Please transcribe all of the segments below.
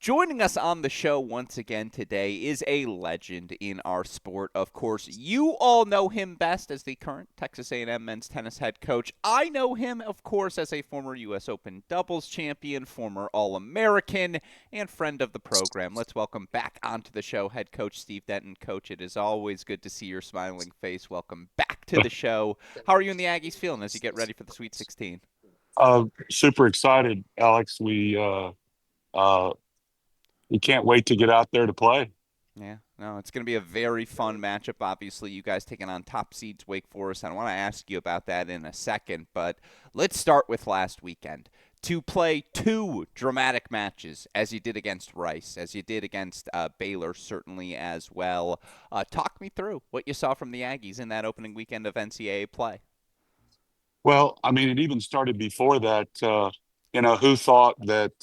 Joining us on the show once again today is a legend in our sport. Of course, you all know him best as the current Texas A&M men's tennis head coach. I know him, of course, as a former U.S. Open doubles champion, former All-American, and friend of the program. Let's welcome back onto the show head coach Steve Denton. Coach, it is always good to see your smiling face. Welcome back to the show. How are you and the Aggies feeling as you get ready for the Sweet 16? Super excited, Alex. Uh, we can't wait to get out there to play. Yeah, no, it's going to be a very fun matchup. Obviously, you guys taking on top seeds Wake Forest. I want to ask you about that in a second, but let's start with last weekend. To play two dramatic matches, as you did against Rice, as you did against Baylor, certainly as well. Talk me through what you saw from the Aggies in that opening weekend of NCAA play. Well, I mean, it even started before that. Who thought that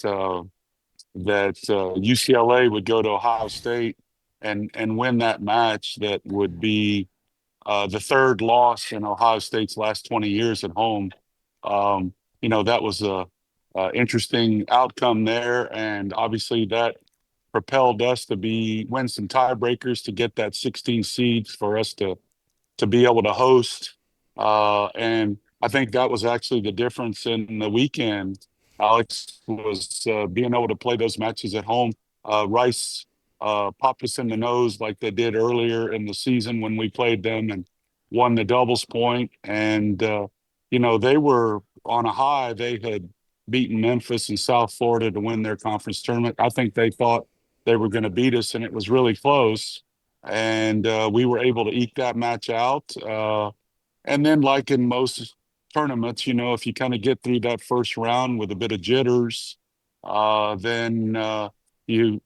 UCLA would go to Ohio State and win that match that would be the third loss in Ohio State's last 20 years at home. Um, that was a interesting outcome there, and obviously that propelled us to be win some tiebreakers to get that 16 seeds for us to be able to host. And I think that was actually the difference in the weekend. Alex was being able to play those matches at home. Rice popped us in the nose like they did earlier in the season when we played them and won the doubles point. And they were on a high. They had beaten Memphis and South Florida to win their conference tournament. I think they thought they were going to beat us, and it was really close. And we were able to eke that match out. And then, like in most tournaments, if you kind of get through that first round with a bit of jitters, then you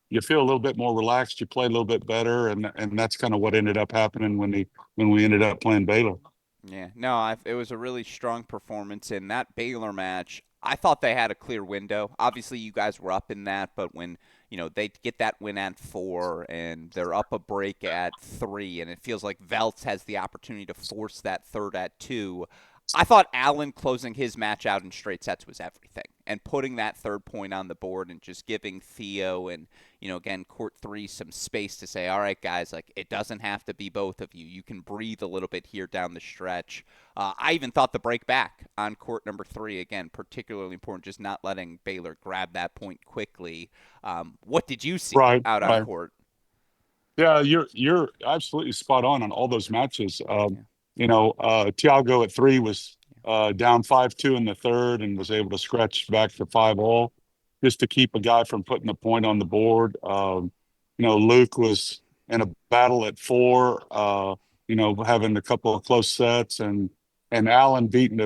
you feel a little bit more relaxed. You play a little bit better, and that's kind of what ended up happening when we ended up playing Baylor. Yeah, no, it was a really strong performance in that Baylor match. I thought they had a clear window. Obviously, you guys were up in that, but when they get that win at 4 and they're up a break at 3, and it feels like Veltz has the opportunity to force that third at 2. I thought Allen closing his match out in straight sets was everything, and putting that third point on the board and just giving Theo and again, court 3 some space to say, all right, guys, like it doesn't have to be both of you. You can breathe a little bit here down the stretch. I even thought the break back on court number 3, again, particularly important, just not letting Baylor grab that point quickly. What did you see Right, out on right. court? Yeah, you're absolutely spot on all those matches. Yeah, Tiago at 3 was down 5-2 in the third and was able to scratch back to 5-all just to keep a guy from putting a point on the board. Luke was in a battle at 4, having a couple of close sets, and Allen being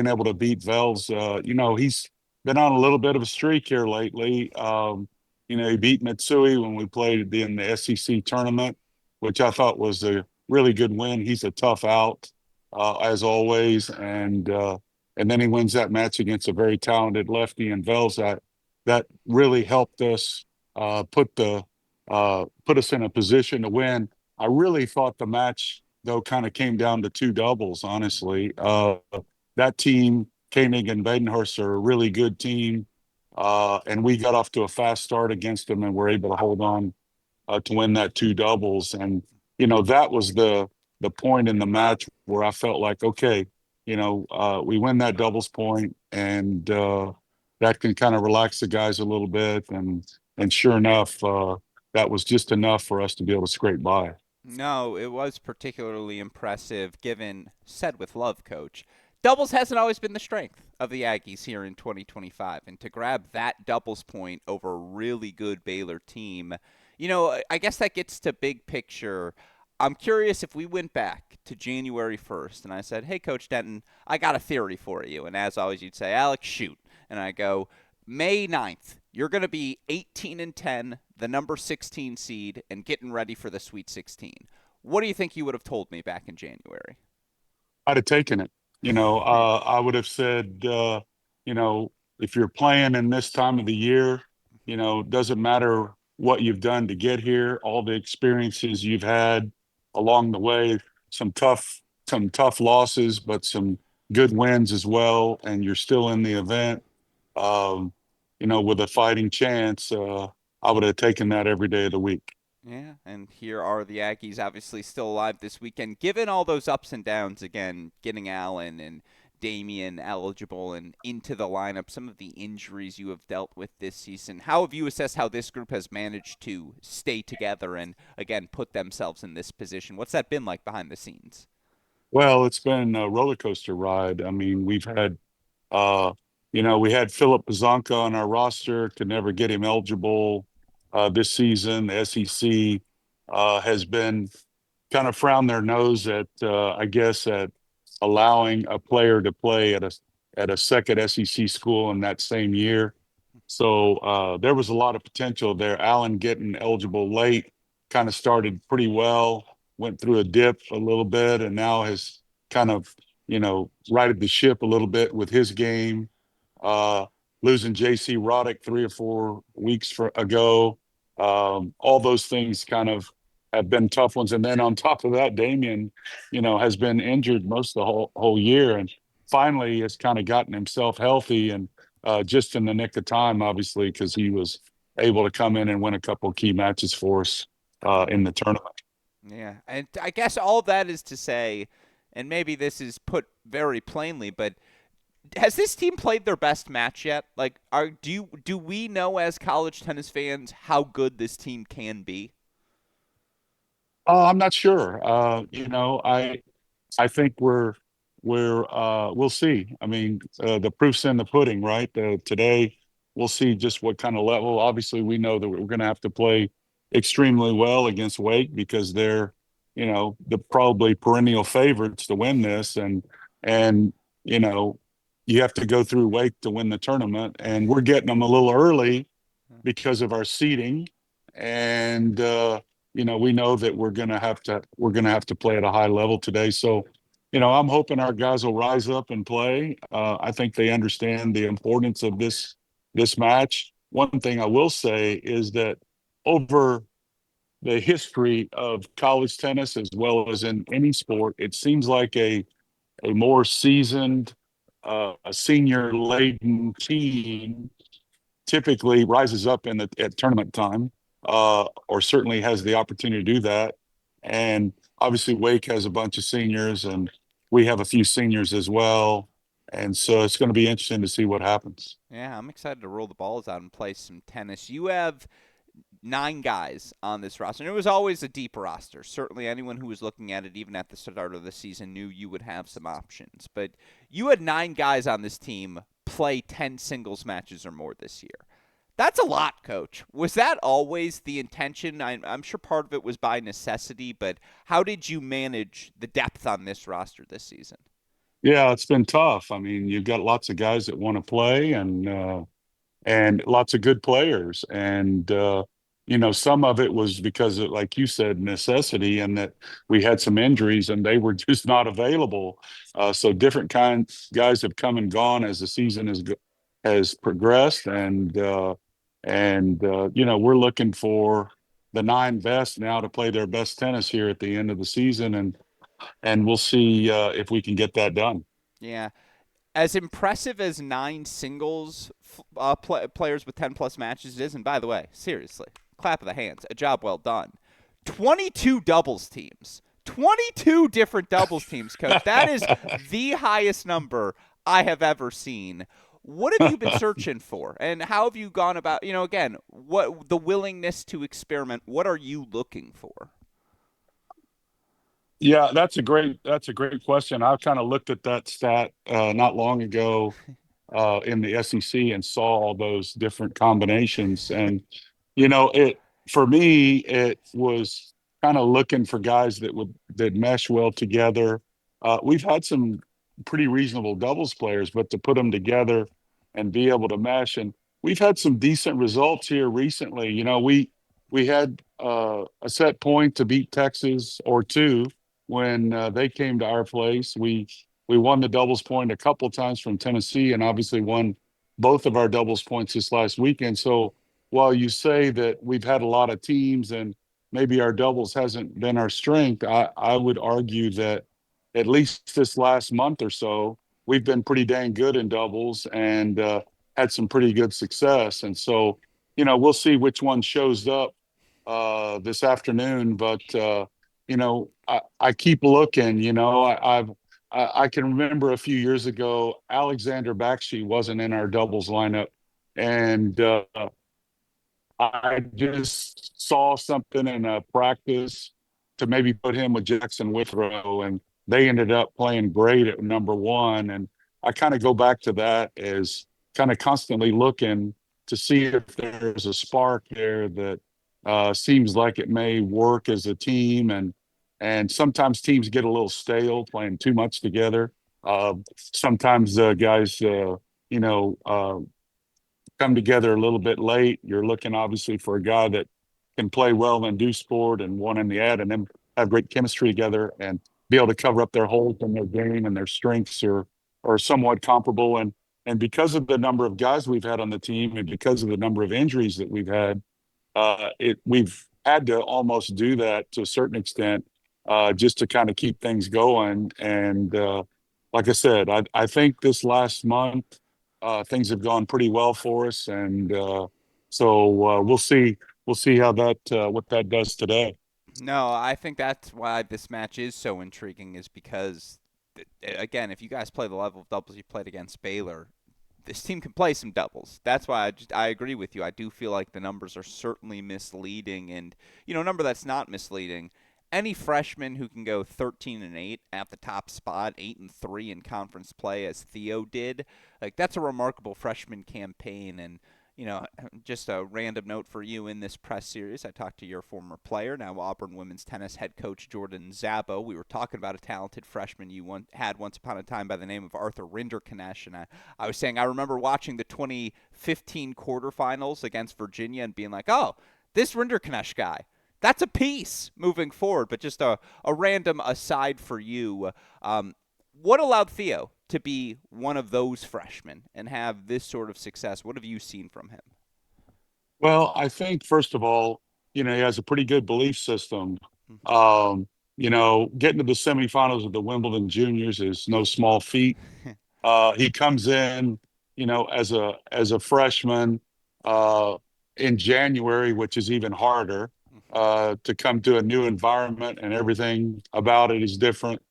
able to beat Vels. He's been on a little bit of a streak here lately. He beat Mitsui when we played in the SEC tournament, which I thought was a really good win. He's a tough out, as always, and then he wins that match against a very talented lefty in Vels. That really helped us put us in a position to win. I really thought the match though kind of came down to two doubles. Honestly, that team, Koenig and Badenhurst, are a really good team. And we got off to a fast start against them and were able to hold on to win that two doubles. And, that was the point in the match where I felt like, okay, we win that doubles point and that can kind of relax the guys a little bit. And sure enough, that was just enough for us to be able to scrape by. no, it was particularly impressive given, said with love, coach. Doubles hasn't always been the strength of the Aggies here in 2025. And to grab that doubles point over a really good Baylor team, I guess that gets to big picture. I'm curious if we went back to January 1st and I said, hey, Coach Denton, I got a theory for you. And as always, you'd say, Alex, shoot. And I go, May 9th, you're going to be 18-10, the number 16 seed, and getting ready for the Sweet 16. What do you think you would have told me back in January? I'd have taken it. I would have said, if you're playing in this time of the year, doesn't matter what you've done to get here, all the experiences you've had along the way, some tough losses, but some good wins as well, and you're still in the event. Um, with a fighting chance, I would have taken that every day of the week. Yeah, and here are the Aggies obviously still alive this weekend. Given all those ups and downs, again, getting Allen and Damian eligible and into the lineup, some of the injuries you have dealt with this season, how have you assessed how this group has managed to stay together and, again, put themselves in this position? What's that been like behind the scenes? Well, it's been a roller coaster ride. I mean, uh, we had Philip Pazanka on our roster, could never get him eligible this season. The SEC has been kind of frowned their nose at, I guess, at allowing a player to play at a second SEC school in that same year. So there was a lot of potential there. Allen getting eligible late kind of started pretty well, went through a dip a little bit, and now has kind of, righted the ship a little bit with his game. Uh, Losing JC Roddick 3 or 4 weeks ago. All those things kind of have been tough ones. And then on top of that, Damian, has been injured most of the whole year, and finally has kind of gotten himself healthy and just in the nick of time, obviously, because he was able to come in and win a couple of key matches for us Yeah. in the tournament. Yeah, and I guess all that is to say, and maybe this is put very plainly, but has this team played their best match yet? Like, do we know as college tennis fans how good this team can be? I'm not sure. I think we'll see. I mean, the proof's in the pudding, right? Today we'll see just what kind of level. Obviously, we know that we're going to have to play extremely well against Wake because they're, the probably perennial favorites to win this, and you know, you have to go through Wake to win the tournament, and we're getting them a little early because of our seating, and we know that we're gonna have to play at a high level today. So, I'm hoping our guys will rise up and play. I think they understand the importance of this match. One thing I will say is that over the history of college tennis, as well as in any sport, it seems like a more seasoned, a senior laden team typically rises up at tournament time, or certainly has the opportunity to do that. And obviously, Wake has a bunch of seniors, and we have a few seniors as well. And so it's going to be interesting to see what happens. Yeah, I'm excited to roll the balls out and play some tennis. You have 9 guys on this roster. And it was always a deep roster. Certainly, anyone who was looking at it, even at the start of the season, knew you would have some options. But you had 9 guys on this team play 10 singles matches or more this year. That's a lot, coach. Was that always the intention? I'm sure part of it was by necessity, but how did you manage the depth on this roster this season? Yeah, it's been tough. I mean, you've got lots of guys that want to play, and lots of good players. And some of it was because of, like you said, necessity, and that we had some injuries and they were just not available. So different kinds guys have come and gone as the season has progressed, and we're looking for the 9 best now to play their best tennis here at the end of the season, and we'll see if we can get that done. Yeah. As impressive as 9 singles players with 10 plus matches is, and by the way, seriously, clap of the hands, a job well done. 22 doubles teams, 22 different doubles teams, coach. That is the highest number I have ever seen. What have you been searching for, and how have you gone about? Again, what the willingness to experiment? What are you looking for? Yeah, that's a great question. I kind of looked at that stat not long ago in the SEC and saw all those different combinations. And it for me, it was kind of looking for guys that mesh well together. We've had some pretty reasonable doubles players, but to put them together and be able to mesh, and we've had some decent results here recently. We had a set point to beat Texas or two when they came to our place. We won the doubles point a couple of times from Tennessee, and obviously won both of our doubles points this last weekend. So while you say that we've had a lot of teams and maybe our doubles hasn't been our strength, I would argue that at least this last month or so, we've been pretty dang good in doubles, and had some pretty good success. And so, we'll see which one shows up this afternoon. But I keep looking. I can remember a few years ago, Alexander Bakshi wasn't in our doubles lineup, and I just saw something in a practice to maybe put him with Jackson Withrow, and they ended up playing great at number one. And I kind of go back to that as kind of constantly looking to see if there's a spark there that seems like it may work as a team. And sometimes teams get a little stale playing too much together. Sometimes guys, you know, uh, come together a little bit late. You're looking obviously for a guy that can play well and do sport and one in the ad and then have great chemistry together and be able to cover up their holes in their game and their strengths are somewhat comparable. And because of the number of guys we've had on the team and because of the number of injuries that we've had, we've had to almost do that to a certain extent, just to kind of keep things going. And like I said, I think this last month things have gone pretty well for us, and so we'll see how that what that does today. No, I think that's why this match is so intriguing, is because, again, if you guys play the level of doubles you played against Baylor, this team can play some doubles. That's why I agree with you. I do feel like the numbers are certainly misleading, and a number that's not misleading. Any freshman who can go 13-8 at the top spot, 8-3 in conference play, as Theo did, like that's a remarkable freshman campaign. And just a random note for you, in this press series, I talked to your former player, now Auburn women's tennis head coach Jordan Zabo. We were talking about a talented freshman you had once upon a time by the name of Arthur Rinderknecht, and I was saying I remember watching the 2015 quarterfinals against Virginia and being like, oh, this Rinderknecht guy, that's a piece moving forward. But just a random aside for you, what allowed Theo to be one of those freshmen and have this sort of success? What have you seen from him? Well, I think first of all, he has a pretty good belief system. Mm-hmm. Getting to the semifinals of the Wimbledon Juniors is no small feat. He comes in, as a freshman uh, in January, which is even harder to come to a new environment and everything about it is different.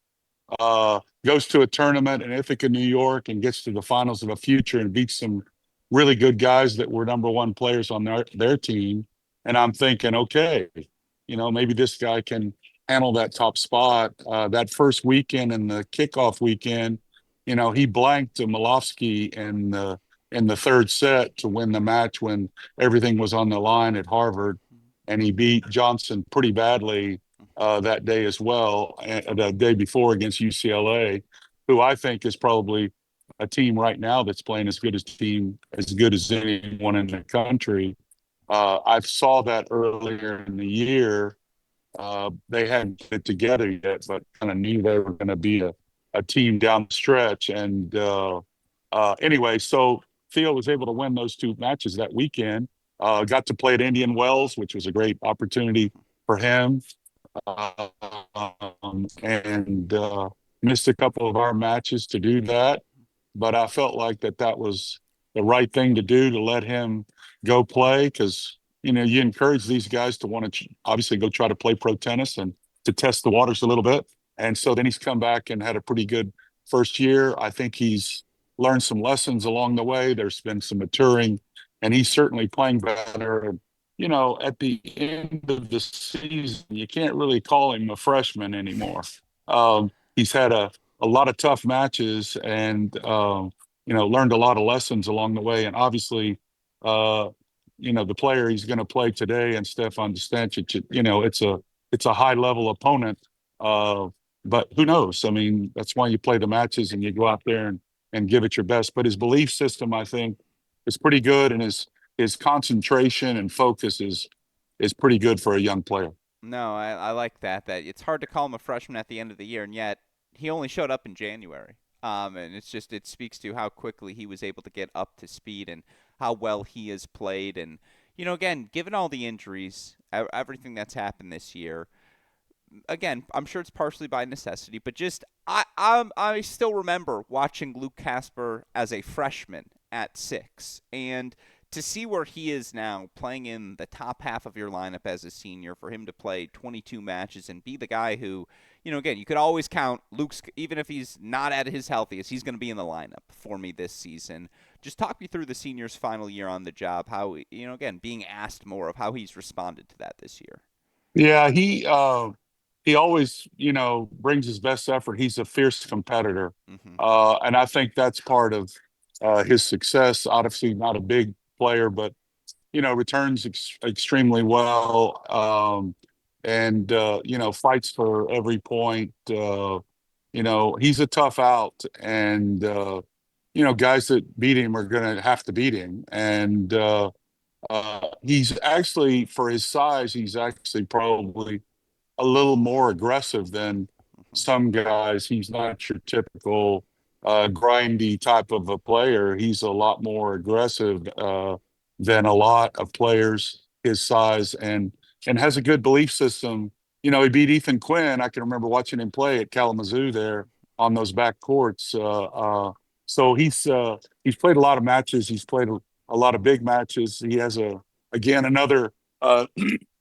Goes to a tournament in Ithaca, New York, and gets to the finals of a future and beats some really good guys that were number one players on their team. And I'm thinking, okay, maybe this guy can handle that top spot. That first weekend and the kickoff weekend, he blanked to Malofsky in the third set to win the match when everything was on the line at Harvard, and he beat Johnson pretty badly that day as well, the day before against UCLA, who I think is probably a team right now that's playing as good as anyone in the country. I saw that earlier in the year. They hadn't put it together yet, but kind of knew they were going to be a team down the stretch. And anyway, so Theo was able to win those two matches that weekend. Got to play at Indian Wells, which was a great opportunity for him, and missed a couple of our matches to do that. But I felt like that was the right thing to do, to let him go play, because you encourage these guys to want to obviously go try to play pro tennis and to test the waters a little bit. And so then he's come back and had a pretty good first year. I think he's learned some lessons along the way. There's been some maturing, and he's certainly playing better. At the end of the season, you can't really call him a freshman anymore. He's had a lot of tough matches and, learned a lot of lessons along the way. And obviously, uh, the player he's going to play today and Stefan Distancic, it's a high level opponent. Uh, but who knows? I mean, that's why you play the matches and you go out there and give it your best. But his belief system, I think, is pretty good, and his concentration and focus is pretty good for a young player. No, I like that. That it's hard to call him a freshman at the end of the year, and yet he only showed up in January. And it speaks to how quickly he was able to get up to speed and how well he has played. And again, given all the injuries, everything that's happened this year, again, I'm sure it's partially by necessity, but just I still remember watching Luke Casper as a freshman at 6. And to see where he is now, playing in the top half of your lineup as a senior, for him to play 22 matches and be the guy who, again, you could always count Luke's, even if he's not at his healthiest, he's going to be in the lineup for me this season. Just talk me through the senior's final year on the job, how, again, being asked more of how he's responded to that this year. Yeah, he always, brings his best effort. He's a fierce competitor. Mm-hmm. And I think that's part of his success. Obviously not a big player, but returns extremely well, and fights for every point. He's a tough out, and guys that beat him are going to have to beat him. And he's actually, for his size, he's actually probably a little more aggressive than Mm-hmm. some guys. He's not your typical grindy type of a player. He's a lot more aggressive than a lot of players his size, and has a good belief system. He beat Ethan Quinn. I can remember watching him play at Kalamazoo there on those back courts. So he's played a lot of matches. He's played a lot of big matches. He has again another uh,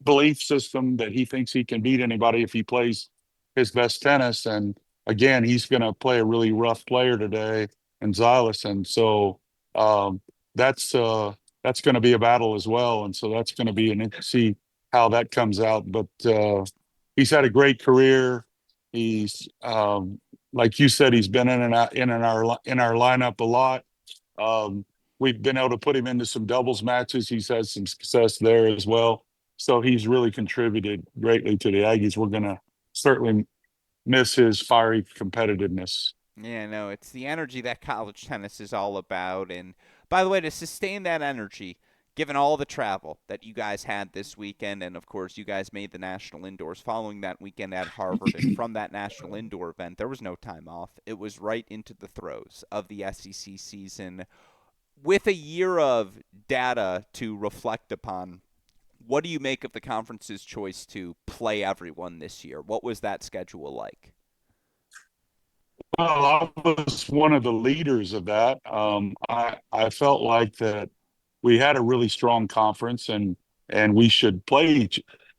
belief system that he thinks he can beat anybody if he plays his best tennis. And again, he's going to play a really rough player today in Xylis, and so um, that's uh, that's going to be a battle as well. And so that's going to be an see how that comes out. But he's had a great career. He's like you said, he's been in and out in our lineup a lot. Um, we've been able to put him into some doubles matches. He's had some success there as well. So he's really contributed greatly to the Aggies. We're going to certainly miss his fiery competitiveness. Yeah, no, it's the energy that college tennis is all about. And by the way, to sustain that energy, given all the travel that you guys had this weekend, and of course, you guys made the national indoors following that weekend at Harvard, and from that national indoor event, there was no time off. It was right into the throes of the SEC season. With a year of data to reflect upon, what do you make of the conference's choice to play everyone this year? What was that schedule like? Well, I was one of the leaders of that. I felt like that we had a really strong conference, and we should play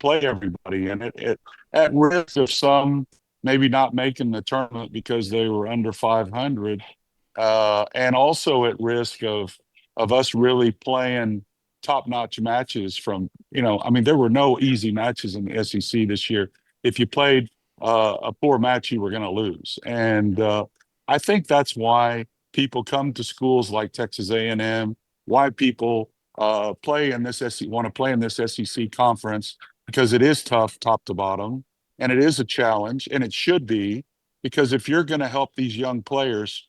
everybody, and it at risk of some maybe not making the tournament because they were under 500, and also at risk of us really playing top-notch matches from, I mean, there were no easy matches in the SEC this year. If you played a poor match, you were going to lose. And I think that's why people come to schools like Texas A&M, why people play in this SEC, want to play in this SEC conference, because it is tough top to bottom, and it is a challenge, and it should be, because if you're going to help these young players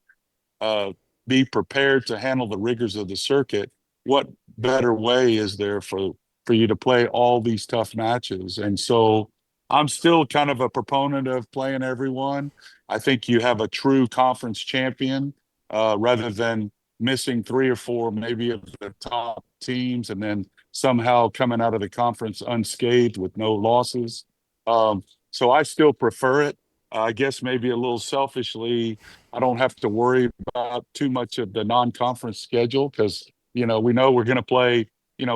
uh, be prepared to handle the rigors of the circuit, what better way is there for you to play all these tough matches? And so I'm still kind of a proponent of playing everyone. I think you have a true conference champion rather than missing three or four maybe of the top teams and then somehow coming out of the conference unscathed with no losses. So I still prefer it. I guess maybe a little selfishly, I don't have to worry about too much of the non-conference schedule because we know we're going to play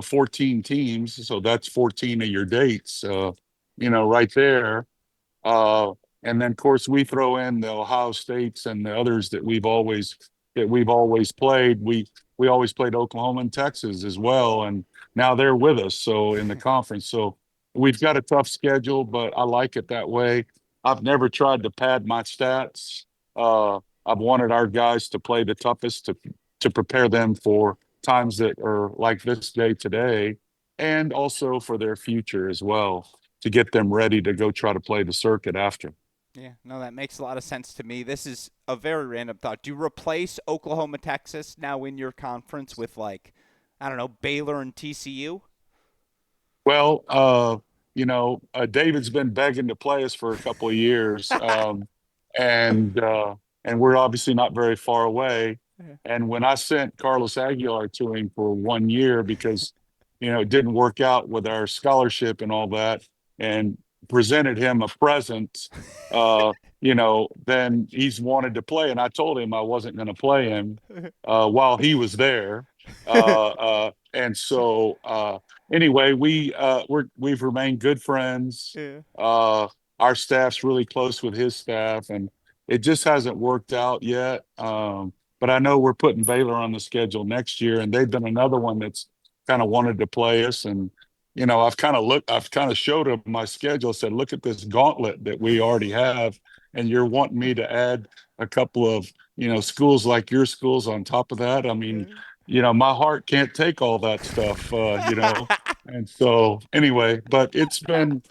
14 teams, so that's 14 of your dates, right there. Uh, and then, of course, we throw in the Ohio States and the others that we've always played. We always played Oklahoma and Texas as well, and now they're with us. So in the conference, so we've got a tough schedule, but I like it that way. I've never tried to pad my stats. I've wanted our guys to play the toughest to prepare them for times that are like this day today, and also for their future as well to get them ready to go try to play the circuit after. Yeah, no, that makes a lot of sense to me. This is a very random thought. Do you replace Oklahoma, Texas now in your conference with, like, I don't know, Baylor and TCU? Well, David's been begging to play us for a couple of years, and and we're obviously not very far away. And when I sent Carlos Aguilar to him for 1 year because it didn't work out with our scholarship and all that, and presented him a present, uh, then he's wanted to play. And I told him I wasn't going to play him while he was there. And so anyway, we've remained good friends. Yeah. Our staff's really close with his staff, and it just hasn't worked out yet. But I know we're putting Baylor on the schedule next year, and they've been another one that's kind of wanted to play us. And I've kind of showed him my schedule, said, look at this gauntlet that we already have. And you're wanting me to add a couple of, schools like your schools on top of that. I mean, my heart can't take all that stuff, And so anyway, but it's been,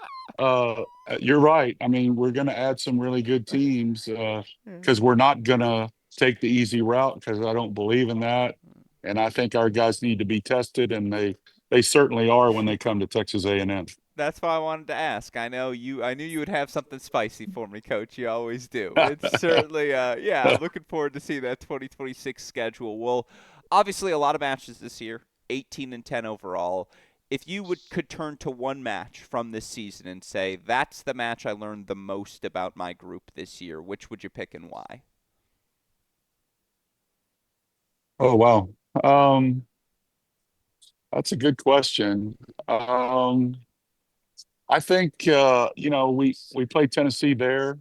you're right. I mean, we're going to add some really good teams because we're not going to take the easy route because I don't believe in that. And I think our guys need to be tested, and they certainly are when they come to Texas A&M. That's why I wanted to ask. I knew you would have something spicy for me, Coach. You always do. It's certainly, yeah. I'm looking forward to seeing that 2026 schedule. Well, obviously, a lot of matches this year. 18-10 overall. If you could turn to one match from this season and say that's the match I learned the most about my group this year, which would you pick and why? Oh, wow. Um, that's a good question. I think we played Tennessee there.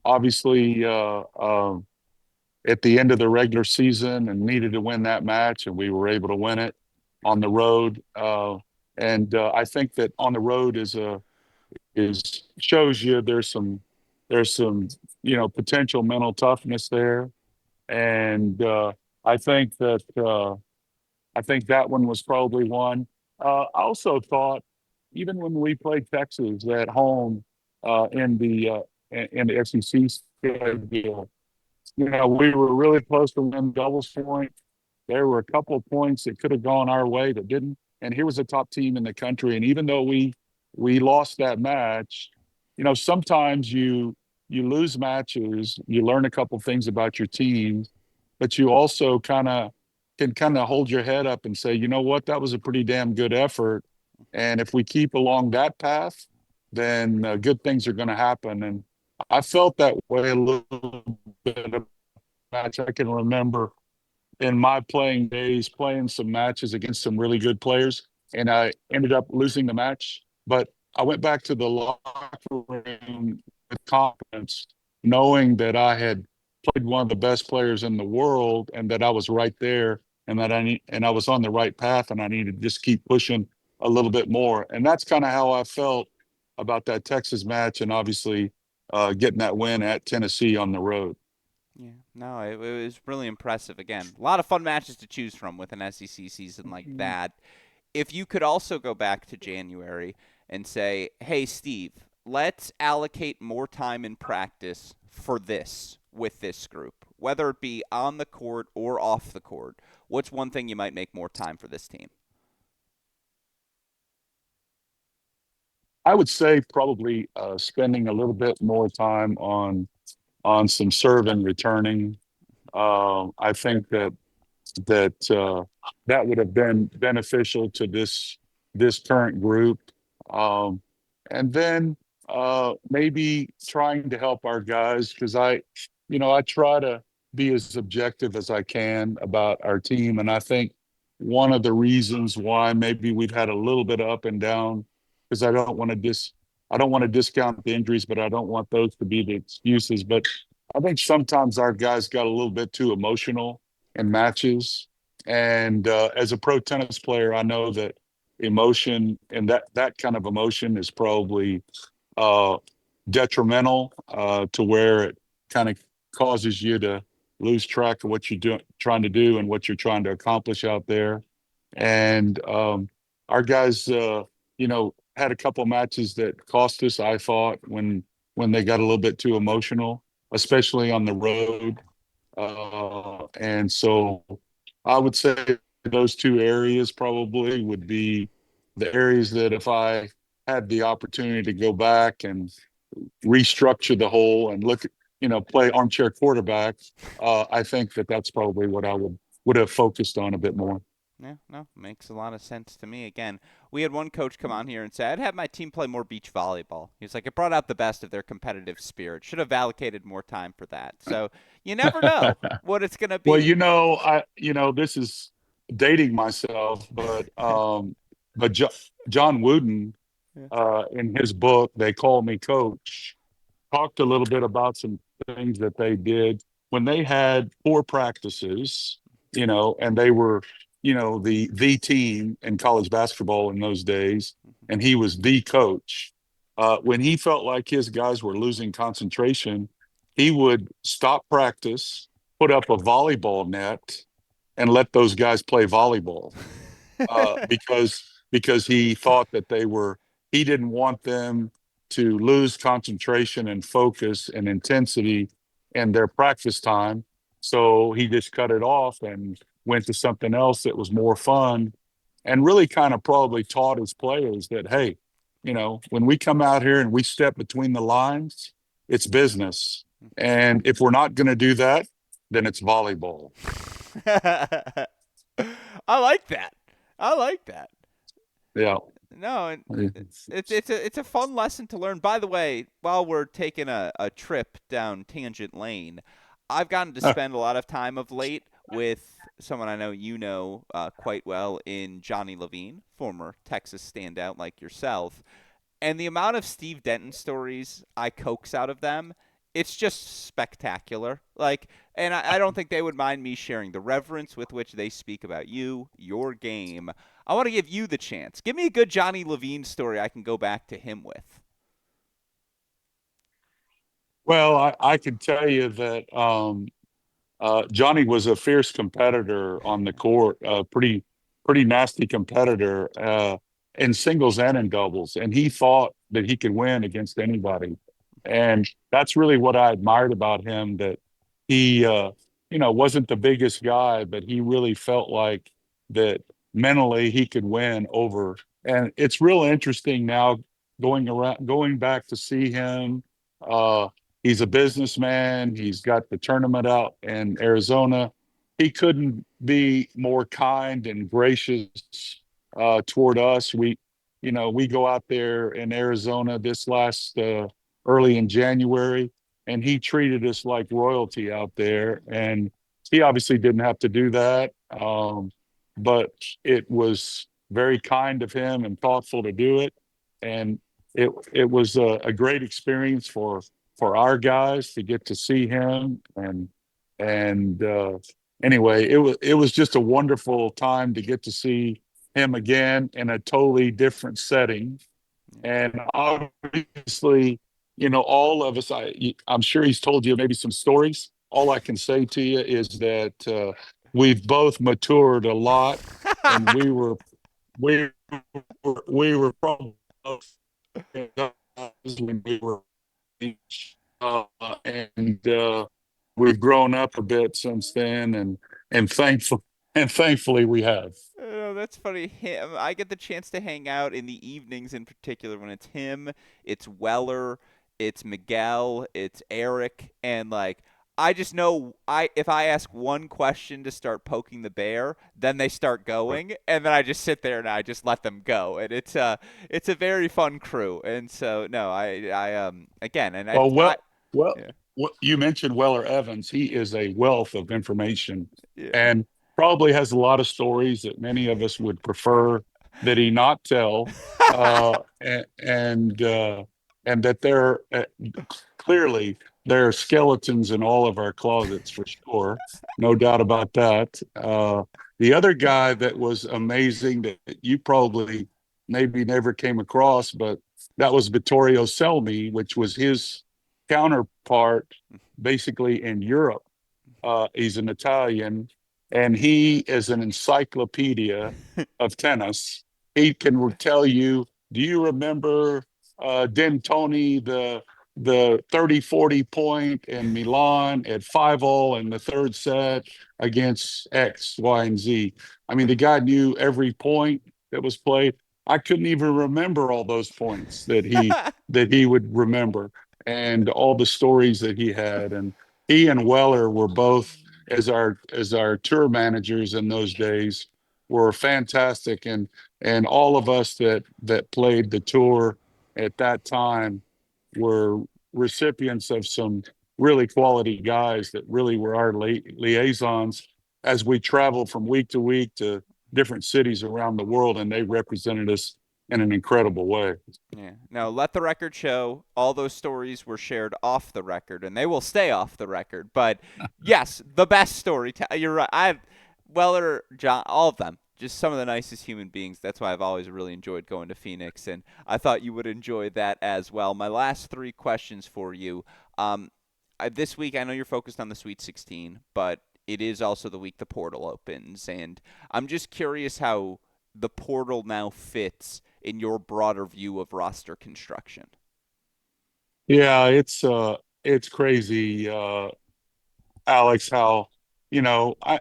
Obviously, at the end of the regular season, and needed to win that match, and we were able to win it on the road. And I think that on the road is shows you there's some potential mental toughness there, and I think that. I think that one was probably one. I also thought, even when we played Texas at home in the SEC schedule, we were really close to win doubles point. There were a couple of points that could have gone our way that didn't. And here was a top team in the country. And even though we lost that match, sometimes you lose matches, you learn a couple of things about your team, but you also can kind of hold your head up and say, you know what, that was a pretty damn good effort. And if we keep along that path, then good things are going to happen. And I felt that way a little bit of match. I can remember in my playing days playing some matches against some really good players, and I ended up losing the match. But I went back to the locker room with confidence, knowing that I had played one of the best players in the world, and that I was right there, and that I was on the right path, and I needed to just keep pushing a little bit more. And that's kind of how I felt about that Texas match, and obviously getting that win at Tennessee on the road. Yeah, no, it was really impressive. Again, a lot of fun matches to choose from with an SEC season like that. If you could also go back to January and say, hey, Steve, let's allocate more time in practice for this with this group, whether it be on the court or off the court, what's one thing you might make more time for this team? I would say probably spending a little bit more time on some serve and returning. I think that that would have been beneficial to this current group. Um, and then maybe trying to help our guys, because I try to be as objective as I can about our team. And I think one of the reasons why maybe we've had a little bit of up and down, because I don't want to discount the injuries, but I don't want those to be the excuses. But I think sometimes our guys got a little bit too emotional in matches. And as a pro tennis player, I know that emotion and that kind of emotion is probably uh, detrimental to where it kind of causes you to lose track of what trying to do and what you're trying to accomplish out there. And our guys, had a couple of matches that cost us, I thought, when they got a little bit too emotional, especially on the road. And so I would say those two areas probably would be the areas that if I had the opportunity to go back and restructure the whole and look at, play armchair quarterback, I think that that's probably what I would have focused on a bit more. Yeah, no, makes a lot of sense to me. Again, we had one coach come on here and say, I'd have my team play more beach volleyball. He was like, it brought out the best of their competitive spirit. Should have allocated more time for that. So you never know what it's going to Well, be. this is dating myself, but John Wooden, Yeah. in his book, They Call Me Coach, talked a little bit about some things that they did when they had four practices, and they were, the team in college basketball in those days, and he was the coach. When he felt like his guys were losing concentration, he would stop practice, put up a volleyball net, and let those guys play volleyball because he thought that he didn't want them to lose concentration and focus and intensity in their practice time. So he just cut it off and went to something else that was more fun, and really kind of probably taught his players that, hey, when we come out here and we step between the lines, it's business. And if we're not going to do that, then it's volleyball. I like that. I like that. Yeah. No, and it's a fun lesson to learn. By the way, while we're taking a trip down tangent lane, I've gotten to spend a lot of time of late with someone I know you know quite well in Johnny Levine, former Texas standout like yourself. And the amount of Steve Denton stories I coax out of them, it's just spectacular. Like, and I don't think they would mind me sharing the reverence with which they speak about you, your game. I want to give you the chance. Give me a good Johnny Levine story I can go back to him with. Well, I can tell you that Johnny was a fierce competitor on the court, pretty nasty competitor in singles and in doubles, and he thought that he could win against anybody, and that's really what I admired about him. That he, wasn't the biggest guy, but he really felt like that mentally he could win over. And it's real interesting now going back to see him. Uh, He's a businessman. He's got the tournament out in Arizona. He couldn't be more kind and gracious toward us. We go out there in Arizona this last early in January, and he treated us like royalty out there. And he obviously didn't have to do that, but it was very kind of him and thoughtful to do it. And it was a great experience for our guys to get to see him. And anyway, it was just a wonderful time to get to see him again in a totally different setting. And obviously, all of us, I'm sure he's told you maybe some stories. All I can say to you is that we've both matured a lot, and we we were probably both when we were uh, and we've grown up a bit since then, and thankful and thankfully we have. Oh, that's funny. Him, I get the chance to hang out in the evenings in particular when it's him, it's Weller, it's Miguel, it's Eric, and like I just know I if I ask one question to start poking the bear, then they start going, and then I just sit there and I just let them go, and it's a very fun crew, and so no, I again, and Well, I well, yeah what you mentioned Weller Evans. He is a wealth of information, yeah. and probably has a lot of stories that many of us would prefer that he not tell, and that there clearly there are skeletons in all of our closets for sure, no doubt about that. The other guy that was amazing that you probably maybe never came across, but that was Vittorio Selmi, which was his counterpart basically in Europe. He's an Italian, and he is an encyclopedia of tennis. He can tell you, do you remember D'Antoni, the 30-40 point in Milan at 5-all in the third set against X, Y, and Z? I mean, the guy knew every point that was played. I couldn't even remember all those points that he would remember, and all the stories that he had. And he and Weller were both, as our tour managers in those days, were fantastic, and all of us that played the tour at that time were recipients of some really quality guys that really were our liaisons as we traveled from week to week to different cities around the world, and they represented us in an incredible way. Yeah. Now, let the record show all those stories were shared off the record, and they will stay off the record. But yes, the best story. You're right. Weller, John, all of them, just some of the nicest human beings. That's why I've always really enjoyed going to Phoenix, and I thought you would enjoy that as well. My last three questions for you. This week, I know you're focused on the Sweet 16, but it is also the week the portal opens, and I'm just curious how the portal now fits in your broader view of roster construction. Yeah, it's crazy, Alex, how, I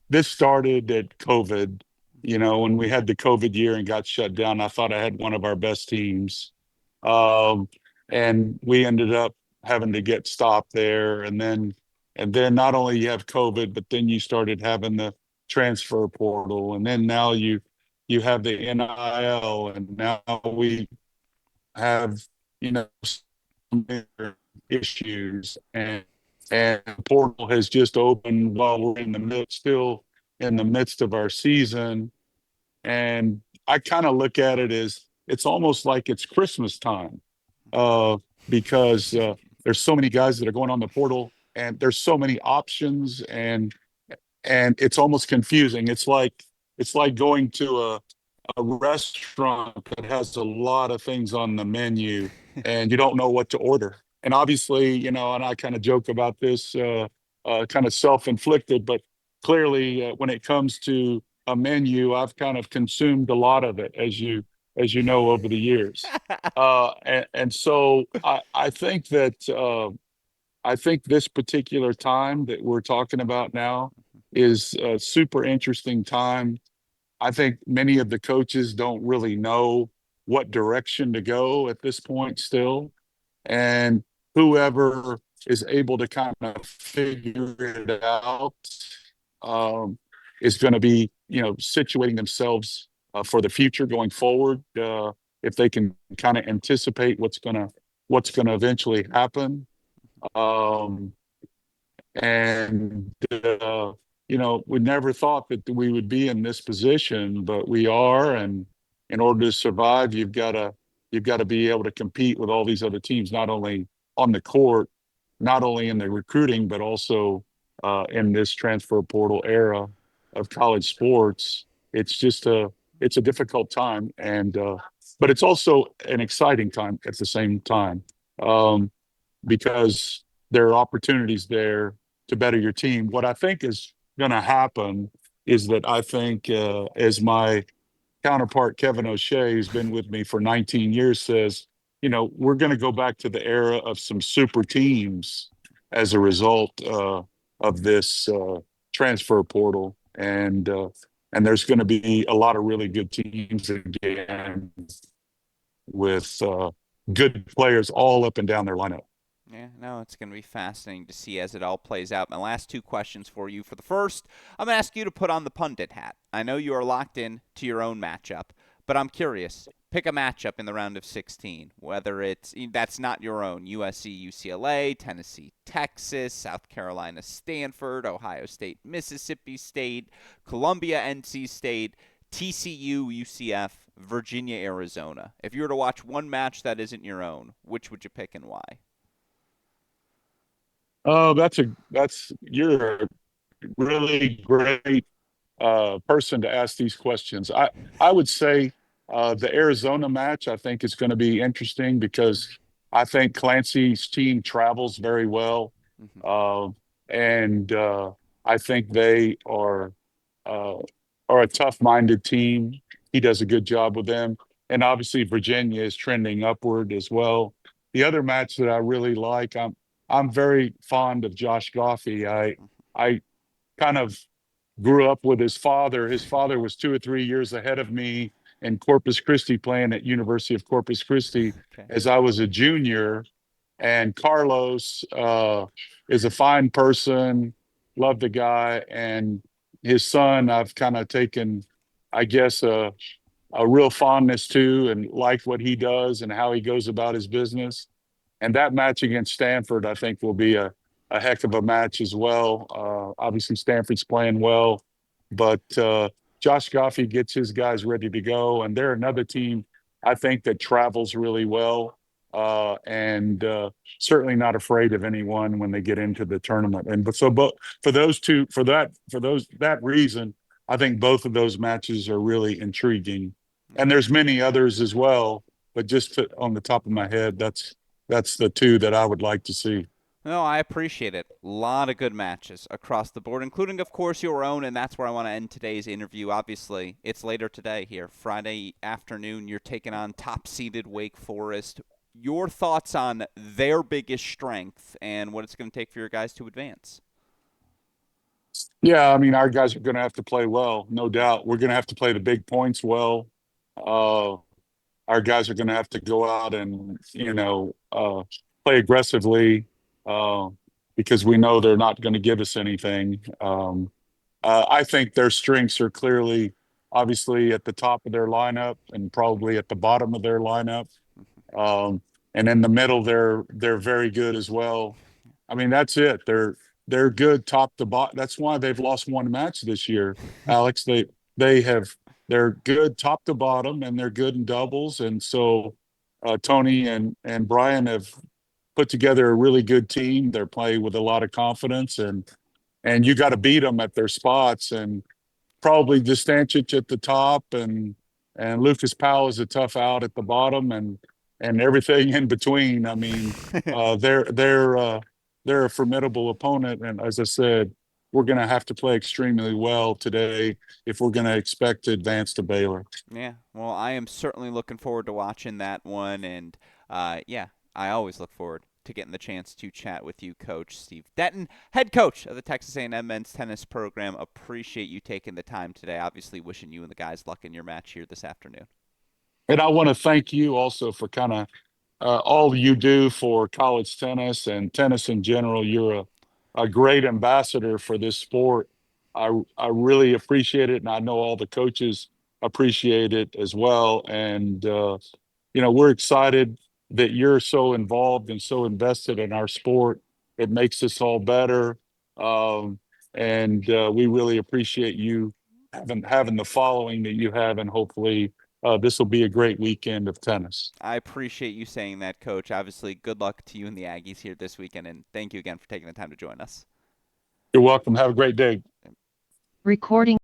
this started at COVID. When we had the COVID year and got shut down, I thought I had one of our best teams. Um, and we ended up having to get stopped there. And then not only you have COVID, but then you started having the transfer portal. And then now you have the NIL, and now we have, some issues, and portal has just opened while we're still in the midst of our season. And I kind of look at it as it's almost like it's Christmas time, uh, because there's so many guys that are going on the portal, and there's so many options, and it's almost confusing. It's like going to a restaurant that has a lot of things on the menu, and you don't know what to order. And obviously, and I kind of joke about this, kind of self-inflicted, but clearly, when it comes to a menu, I've kind of consumed a lot of it, as you know, over the years. And so I think that I think this particular time that we're talking about now is a super interesting time. I think many of the coaches don't really know what direction to go at this point still. And whoever is able to kind of figure it out, um, is going to be, situating themselves for the future going forward. If they can kind of anticipate what's going to eventually happen. Um, and we never thought that we would be in this position, but we are. And in order to survive, you've got to be able to compete with all these other teams, not only on the court, not only in the recruiting, but also in this transfer portal era of college sports. It's a difficult time, and but it's also an exciting time at the same time. Um, because there are opportunities there to better your team. What I think is going to happen is that I think, as my counterpart Kevin O'Shea, who's been with me for 19 years, says, we're going to go back to the era of some super teams as a result of this transfer portal, and there's going to be a lot of really good teams again with good players all up and down their lineup. Yeah, no, it's going to be fascinating to see as it all plays out. My last two questions for you. For the first, I'm going to ask you to put on the pundit hat. I know you are locked in to your own matchup, but I'm curious. Pick a matchup in the round of 16, whether that's not your own. USC, UCLA, Tennessee, Texas, South Carolina, Stanford, Ohio State, Mississippi State, Columbia, NC State, TCU, UCF, Virginia, Arizona. If you were to watch one match that isn't your own, which would you pick and why? Oh, you're a really great person to ask these questions. I would say the Arizona match I think is going to be interesting because I think Clancy's team travels very well, Mm-hmm. uh, and I think they uh, are a tough-minded team. He does a good job with them, and obviously Virginia is trending upward as well. The other match that I really like, I'm very fond of Josh Goffey. I kind of grew up with his father. His father was 2 or 3 years ahead of me in Corpus Christi, playing at University of Corpus Christi Okay. as I was a junior. And Carlos is a fine person, love the guy, and his son I've kind of taken I guess, a real fondness to and like what he does and how he goes about his business. And that match against Stanford, I think, will be a heck of a match as well. Obviously, Stanford's playing well, but Josh Goffey gets his guys ready to go. And they're another team, I think, that travels really well and certainly not afraid of anyone when they get into the tournament. And but for those two, that reason, I think both of those matches are really intriguing. And there's many others as well, but on the top of my head, that's the two that I would like to see. No, I appreciate it. A lot of good matches across the board, including, of course, your own, and that's where I want to end today's interview. Obviously, it's later today here, Friday afternoon. You're taking on top-seeded Wake Forest. Your thoughts on their biggest strength and what it's going to take for your guys to advance? Yeah, I mean, our guys are going to have to play well, no doubt. We're going to have to play the big points well. Uh, our guys are going to have to go out and play aggressively uh, because we know they're not going to give us anything. I think their strengths are clearly, obviously, at the top of their lineup and probably at the bottom of their lineup. Um, and in the middle, they're very good as well. I mean, that's it. They're good top to bottom. That's why they've lost one match this year, Alex. They have they're good top to bottom, and they're good in doubles. And so Tony and Brian have put together a really good team. They're playing with a lot of confidence, and you got to beat them at their spots. And probably Distancic at the top, and Lucas Powell is a tough out at the bottom, and everything in between. I mean, uh, they're they're uh, they're a formidable opponent, and as I said, we're going to have to play extremely well today if we're going to expect to advance to Baylor. Yeah, well, I am certainly looking forward to watching that one, and yeah, I always look forward to getting the chance to chat with you, Coach Steve Denton, head coach of the Texas A&M men's tennis program. Appreciate you taking the time today. Obviously, wishing you and the guys luck in your match here this afternoon. And I want to thank you also for kind of all you do for college tennis and tennis in general. You're a great ambassador for this sport. I really appreciate it, and I know all the coaches appreciate it as well. And we're excited that you're so involved and so invested in our sport. It makes us all better, um, and we really appreciate you having the following that you have, and hopefully this will be a great weekend of tennis. I appreciate you saying that, Coach. Obviously, good luck to you and the Aggies here this weekend, and thank you again for taking the time to join us. You're welcome. Have a great day. Recording